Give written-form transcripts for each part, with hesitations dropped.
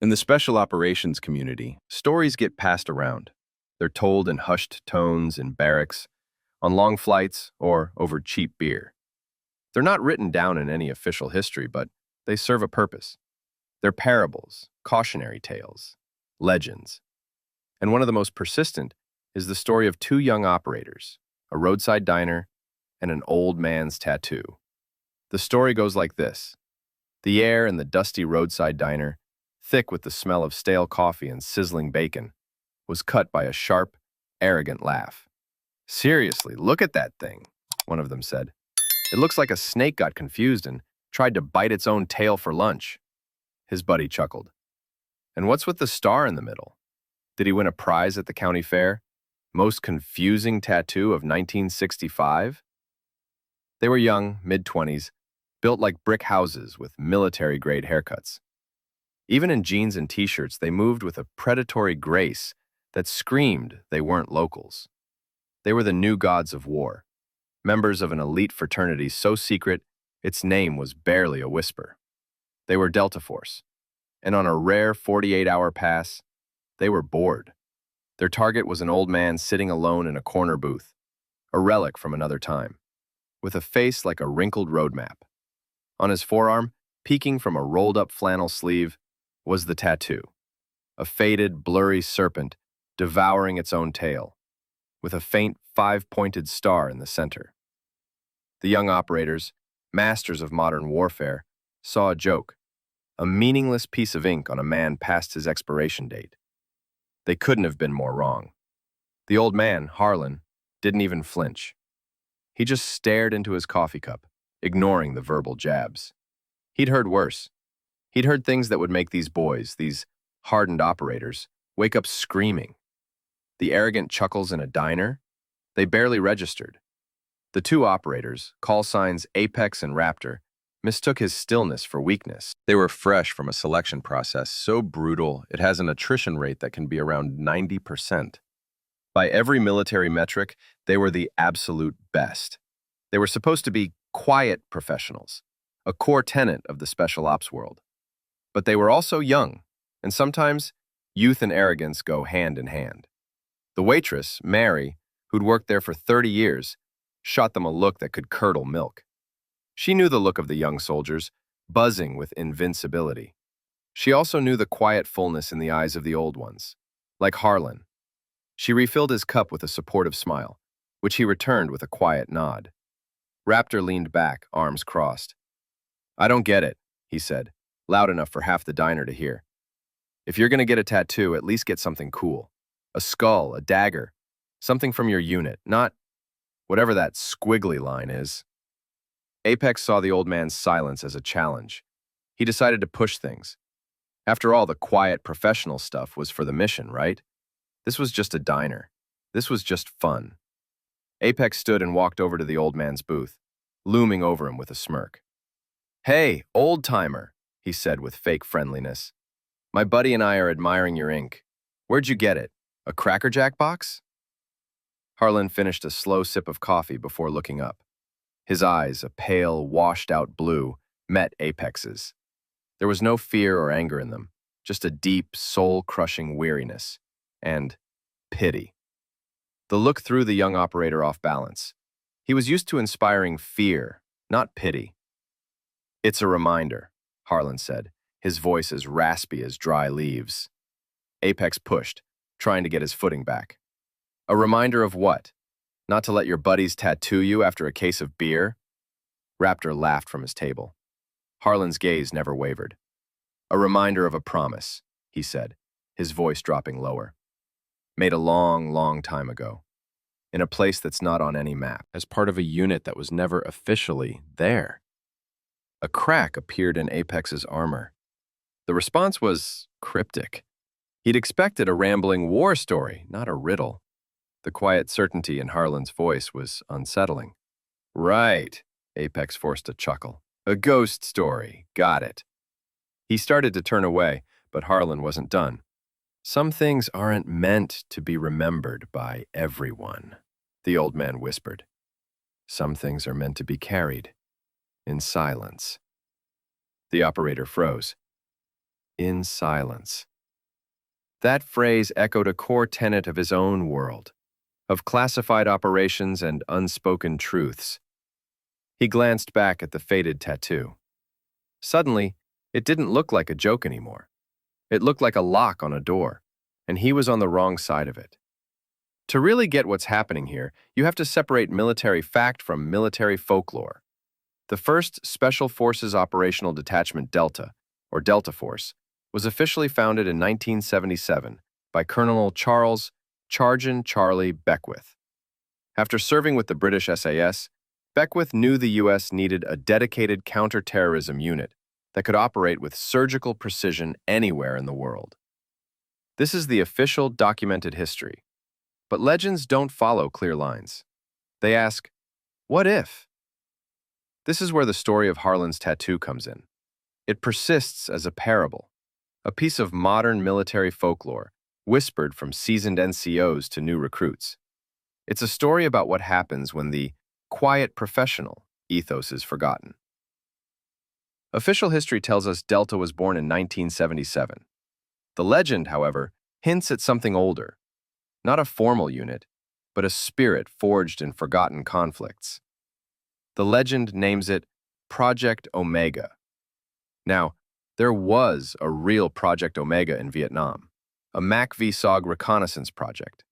In the special operations community, stories get passed around. They're told in hushed tones in barracks, on long flights, or over cheap beer. They're not written down in any official history, but they serve a purpose. They're parables, cautionary tales, legends. And one of the most persistent is the story of two young operators, a roadside diner and an old man's tattoo. The story goes like this. The air in the dusty roadside diner, thick with the smell of stale coffee and sizzling bacon, was cut by a sharp, arrogant laugh. "Seriously, look at that thing," one of them said. "It looks like a snake got confused and tried to bite its own tail for lunch." His buddy chuckled. "And what's with the star in the middle? Did he win a prize at the county fair? Most confusing tattoo of 1965? They were young, mid-20s, built like brick houses with military-grade haircuts. Even in jeans and t-shirts, they moved with a predatory grace that screamed they weren't locals. They were the new gods of war, members of an elite fraternity so secret its name was barely a whisper. They were Delta Force, and on a rare 48-hour pass, they were bored. Their target was an old man sitting alone in a corner booth, a relic from another time, with a face like a wrinkled road map. On his forearm, peeking from a rolled-up flannel sleeve, was the tattoo, a faded, blurry serpent devouring its own tail, with a faint five-pointed star in the center. The young operators, masters of modern warfare, saw a joke, a meaningless piece of ink on a man past his expiration date. They couldn't have been more wrong. The old man, Harlan, didn't even flinch. He just stared into his coffee cup, ignoring the verbal jabs. He'd heard worse. He'd heard things that would make these boys, these hardened operators, wake up screaming. The arrogant chuckles in a diner? They barely registered. The two operators, call signs Apex and Raptor, mistook his stillness for weakness. They were fresh from a selection process so brutal it has an attrition rate that can be around 90%. By every military metric, they were the absolute best. They were supposed to be quiet professionals, a core tenet of the special ops world. But they were also young, and sometimes youth and arrogance go hand in hand. The waitress, Mary, who'd worked there for 30 years, shot them a look that could curdle milk. She knew the look of the young soldiers, buzzing with invincibility. She also knew the quiet fullness in the eyes of the old ones, like Harlan. She refilled his cup with a supportive smile, which he returned with a quiet nod. Raptor leaned back, arms crossed. "I don't get it," he said, loud enough for half the diner to hear. "If you're going to get a tattoo, at least get something cool. A skull, a dagger, something from your unit, not whatever that squiggly line is." Apex saw the old man's silence as a challenge. He decided to push things. After all, the quiet, professional stuff was for the mission, right? This was just a diner. This was just fun. Apex stood and walked over to the old man's booth, looming over him with a smirk. "Hey, old-timer," he said with fake friendliness. "My buddy and I are admiring your ink. Where'd you get it? A Cracker Jack box?" Harlan finished a slow sip of coffee before looking up. His eyes, a pale, washed-out blue, met Apex's. There was no fear or anger in them, just a deep, soul-crushing weariness and pity. The look threw the young operator off balance. He was used to inspiring fear, not pity. "It's a reminder," Harlan said, his voice as raspy as dry leaves. Apex pushed, trying to get his footing back. "A reminder of what? Not to let your buddies tattoo you after a case of beer?" Raptor laughed from his table. Harlan's gaze never wavered. "A reminder of a promise," he said, his voice dropping lower. "Made a long, long time ago. In a place that's not on any map, as part of a unit that was never officially there." A crack appeared in Apex's armor. The response was cryptic. He'd expected a rambling war story, not a riddle. The quiet certainty in Harlan's voice was unsettling. "Right," Apex forced a chuckle. "A ghost story. Got it." He started to turn away, but Harlan wasn't done. "Some things aren't meant to be remembered by everyone," the old man whispered. "Some things are meant to be carried in silence." The operator froze. In silence. That phrase echoed a core tenet of his own world, of classified operations and unspoken truths. He glanced back at the faded tattoo. Suddenly, it didn't look like a joke anymore. It looked like a lock on a door, and he was on the wrong side of it. To really get what's happening here, you have to separate military fact from military folklore. The 1st Special Forces Operational Detachment Delta, or Delta Force, was officially founded in 1977 by Colonel Charles Chargen Charlie Beckwith. After serving with the British SAS, Beckwith knew the U.S. needed a dedicated counterterrorism unit that could operate with surgical precision anywhere in the world. This is the official documented history. But legends don't follow clear lines. They ask, what if? This is where the story of Harlan's tattoo comes in. It persists as a parable, a piece of modern military folklore, whispered from seasoned NCOs to new recruits. It's a story about what happens when the quiet professional ethos is forgotten. Official history tells us Delta was born in 1977. The legend, however, hints at something older. Not a formal unit, but a spirit forged in forgotten conflicts. The legend names it Project Omega. Now, there was a real Project Omega in Vietnam, a MACV-SOG reconnaissance project.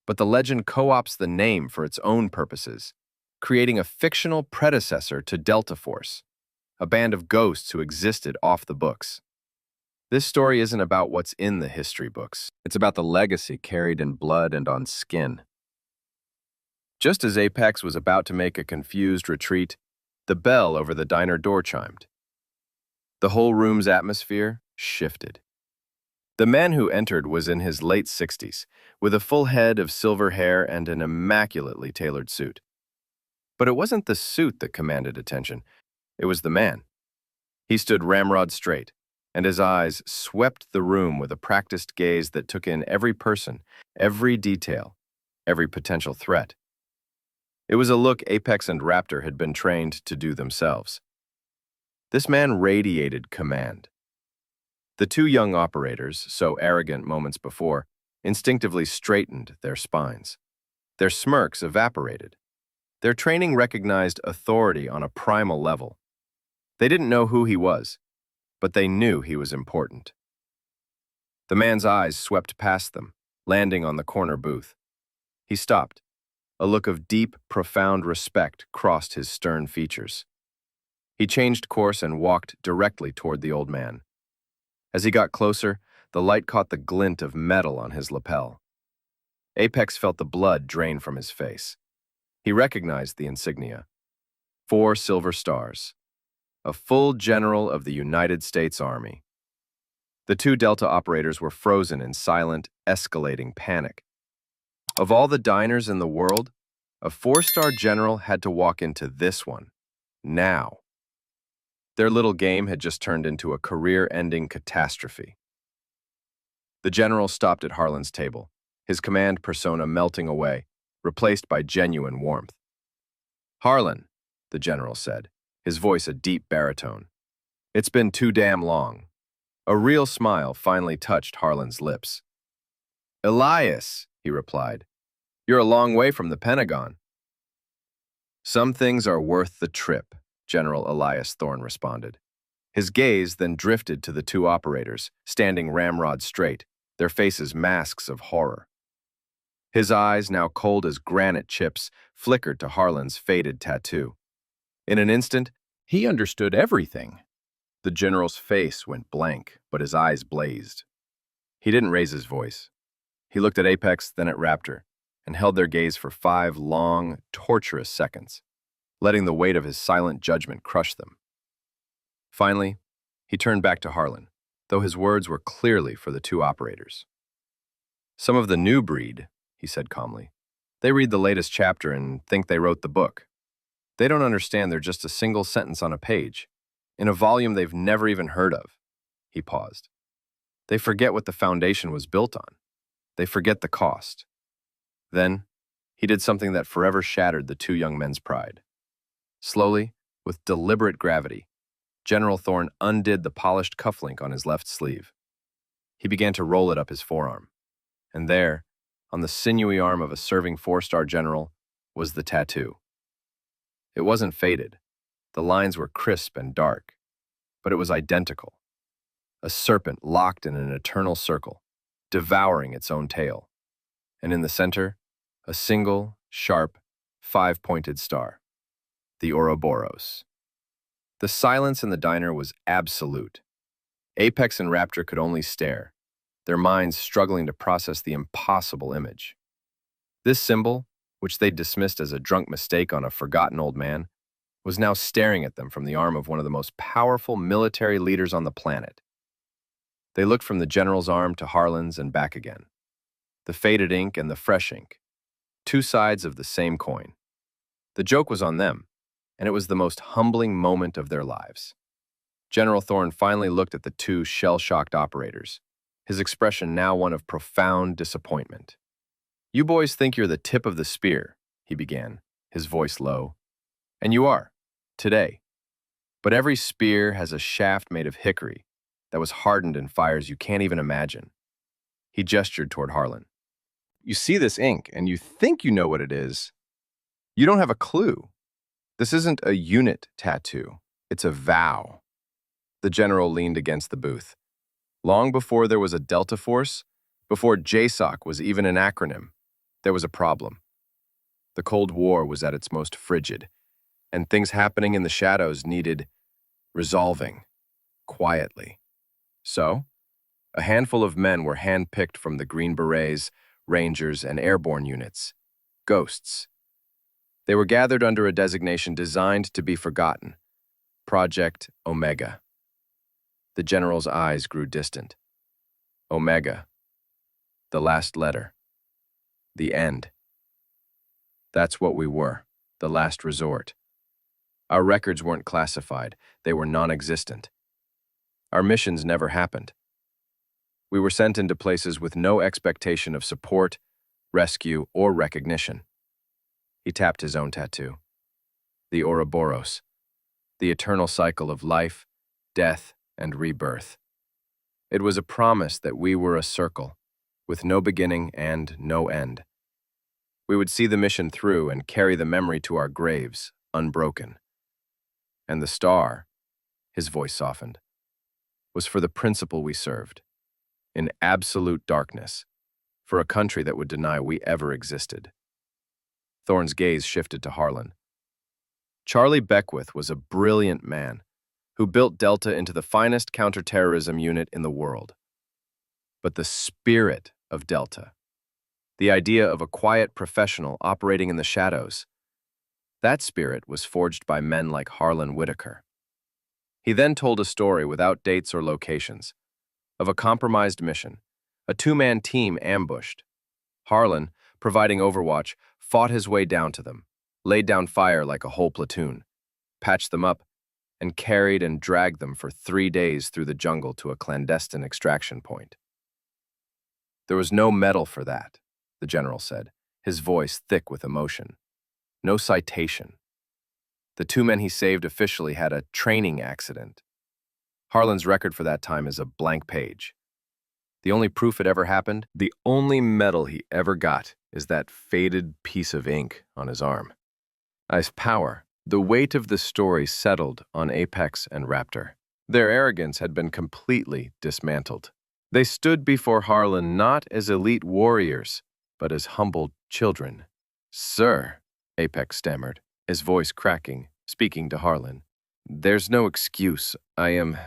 But the legend co-opts the name for its own purposes, creating a fictional predecessor to Delta Force, a band of ghosts who existed off the books. This story isn't about what's in the history books. It's about the legacy carried in blood and on skin. Just as Apex was about to make a confused retreat, the bell over the diner door chimed. The whole room's atmosphere shifted. The man who entered was in his late 60s, with a full head of silver hair and an immaculately tailored suit. But it wasn't the suit that commanded attention. It was the man. He stood ramrod straight, and his eyes swept the room with a practiced gaze that took in every person, every detail, every potential threat. It was a look Apex and Raptor had been trained to do themselves. This man radiated command. The 2 young operators, so arrogant moments before, instinctively straightened their spines. Their smirks evaporated. Their training recognized authority on a primal level. They didn't know who he was, but they knew he was important. The man's eyes swept past them, landing on the corner booth. He stopped. A look of deep, profound respect crossed his stern features. He changed course and walked directly toward the old man. As he got closer, the light caught the glint of metal on his lapel. Apex felt the blood drain from his face. He recognized the insignia. 4 silver stars. A full general of the United States Army. The 2 Delta operators were frozen in silent, escalating panic. Of all the diners in the world, a 4-star general had to walk into this one. Now. Their little game had just turned into a career-ending catastrophe. The general stopped at Harlan's table, his command persona melting away, replaced by genuine warmth. "Harlan," the general said, his voice a deep baritone. "It's been too damn long." A real smile finally touched Harlan's lips. "Elias," he replied, "you're a long way from the Pentagon." "Some things are worth the trip," General Elias Thorne responded. His gaze then drifted to the 2 operators, standing ramrod straight, their faces masks of horror. His eyes, now cold as granite chips, flickered to Harlan's faded tattoo. In an instant, he understood everything. The general's face went blank, but his eyes blazed. He didn't raise his voice. He looked at Apex, then at Raptor, and held their gaze for 5 long, torturous seconds, letting the weight of his silent judgment crush them. Finally, he turned back to Harlan, though his words were clearly for the 2 operators. "Some of the new breed," he said calmly. "They read the latest chapter and think they wrote the book. They don't understand they're just a single sentence on a page, in a volume they've never even heard of." He paused. "They forget what the foundation was built on. They forget the cost." Then, he did something that forever shattered the 2 young men's pride. Slowly, with deliberate gravity, General Thorne undid the polished cufflink on his left sleeve. He began to roll it up his forearm. And there, on the sinewy arm of a serving four-star general, was the tattoo. It wasn't faded. The lines were crisp and dark, but it was identical. A serpent locked in an eternal circle, devouring its own tail. And in the center, a single, sharp, five-pointed star. The Ouroboros. The silence in the diner was absolute. Apex and Raptor could only stare, their minds struggling to process the impossible image. This symbol, which they dismissed as a drunk mistake on a forgotten old man, was now staring at them from the arm of one of the most powerful military leaders on the planet. They looked from the general's arm to Harlan's and back again. The faded ink and the fresh ink, two sides of the same coin. The joke was on them, and it was the most humbling moment of their lives. General Thorne finally looked at the two shell-shocked operators, his expression now one of profound disappointment. "You boys think you're the tip of the spear," he began, his voice low. "And you are, today. But every spear has a shaft made of hickory that was hardened in fires you can't even imagine." He gestured toward Harlan. "You see this ink, and you think you know what it is. You don't have a clue. This isn't a unit tattoo. It's a vow." The general leaned against the booth. Long before there was a Delta Force, before JSOC was even an acronym, there was a problem. The Cold War was at its most frigid, and things happening in the shadows needed resolving, quietly. So, a handful of men were handpicked from the Green Berets, Rangers, and airborne units, ghosts. They were gathered under a designation designed to be forgotten, Project Omega. The general's eyes grew distant. Omega. The last letter. The end. That's what we were, the last resort. Our records weren't classified, they were non-existent. Our missions never happened. We were sent into places with no expectation of support, rescue, or recognition. He tapped his own tattoo. The Ouroboros. The eternal cycle of life, death, and rebirth. It was a promise that we were a circle, with no beginning and no end. We would see the mission through and carry the memory to our graves, unbroken. And the star, his voice softened, was for the principle we served, in absolute darkness, for a country that would deny we ever existed. Thorne's gaze shifted to Harlan. Charlie Beckwith was a brilliant man who built Delta into the finest counterterrorism unit in the world. But the spirit of Delta, the idea of a quiet professional operating in the shadows, that spirit was forged by men like Harlan Whitaker. He then told a story without dates or locations, of a compromised mission, a two-man team ambushed. Harlan, providing overwatch, fought his way down to them, laid down fire like a whole platoon, patched them up, and carried and dragged them for 3 days through the jungle to a clandestine extraction point. There was no medal for that, the general said, his voice thick with emotion. No citation. The two men he saved officially had a training accident. Harlan's record for that time is a blank page. The only proof it ever happened, the only medal he ever got, is that faded piece of ink on his arm. As power, the weight of the story settled on Apex and Raptor. Their arrogance had been completely dismantled. They stood before Harlan not as elite warriors, but as humble children. "Sir," Apex stammered, his voice cracking, speaking to Harlan, "there's no excuse. I am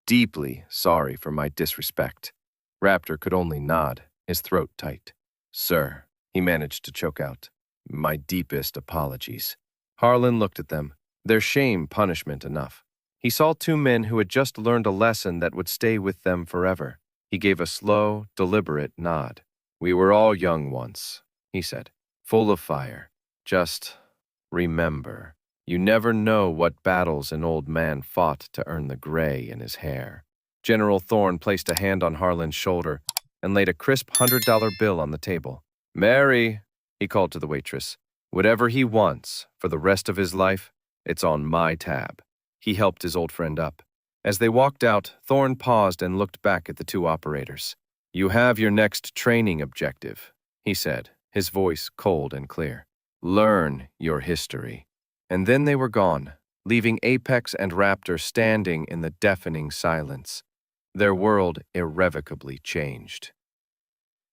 deeply sorry for my disrespect." Raptor could only nod, his throat tight. "Sir," he managed to choke out, "my deepest apologies." Harlan looked at them, their shame punishment enough. He saw two men who had just learned a lesson that would stay with them forever. He gave a slow, deliberate nod. "We were all young once," he said, "full of fire. Just remember, you never know what battles an old man fought to earn the gray in his hair." General Thorne placed a hand on Harlan's shoulder and laid a crisp $100 bill on the table. "Mary," he called to the waitress, "whatever he wants for the rest of his life, it's on my tab." He helped his old friend up. As they walked out, Thorne paused and looked back at the two operators. "You have your next training objective," he said, his voice cold and clear. "Learn your history." And then they were gone, leaving Apex and Raptor standing in the deafening silence. Their world irrevocably changed.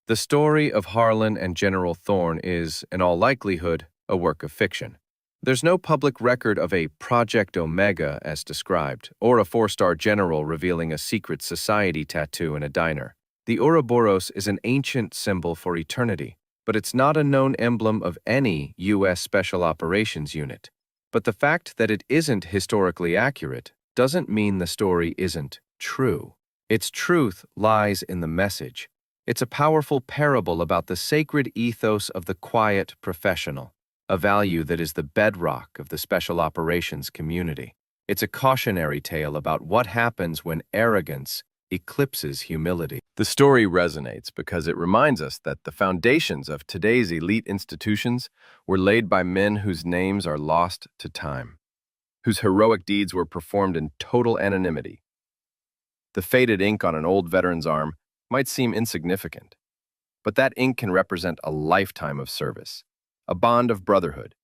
The story of Harlan and General Thorne is, in all likelihood, a work of fiction. There's no public record of a Project Omega as described, or a four-star general revealing a secret society tattoo in a diner. The Ouroboros is an ancient symbol for eternity, but it's not a known emblem of any U.S. Special Operations unit. But the fact that it isn't historically accurate doesn't mean the story isn't true. Its truth lies in the message. It's a powerful parable about the sacred ethos of the quiet professional, a value that is the bedrock of the Special Operations community. It's a cautionary tale about what happens when arrogance eclipses humility. The story resonates because it reminds us that the foundations of today's elite institutions were laid by men whose names are lost to time, whose heroic deeds were performed in total anonymity. The faded ink on an old veteran's arm might seem insignificant, but that ink can represent a lifetime of service, a bond of brotherhood,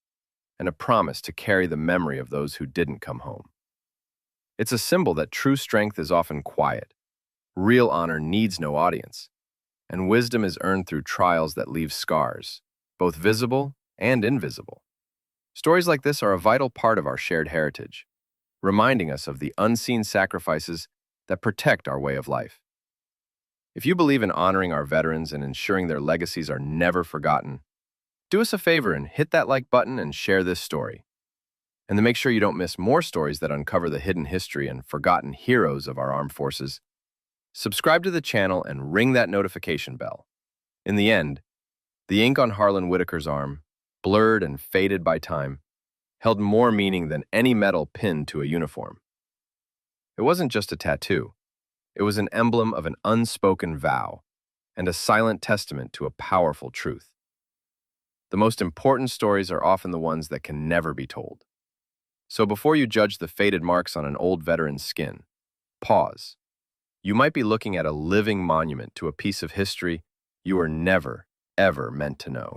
and a promise to carry the memory of those who didn't come home. It's a symbol that true strength is often quiet. Real honor needs no audience, and wisdom is earned through trials that leave scars, both visible and invisible. Stories like this are a vital part of our shared heritage, reminding us of the unseen sacrifices that protect our way of life. If you believe in honoring our veterans and ensuring their legacies are never forgotten, do us a favor and hit that like button and share this story. And to make sure you don't miss more stories that uncover the hidden history and forgotten heroes of our armed forces, subscribe to the channel and ring that notification bell. In the end, the ink on Harlan Whitaker's arm, blurred and faded by time, held more meaning than any medal pinned to a uniform. It wasn't just a tattoo. It was an emblem of an unspoken vow and a silent testament to a powerful truth. The most important stories are often the ones that can never be told. So before you judge the faded marks on an old veteran's skin, pause. You might be looking at a living monument to a piece of history you were never, ever meant to know.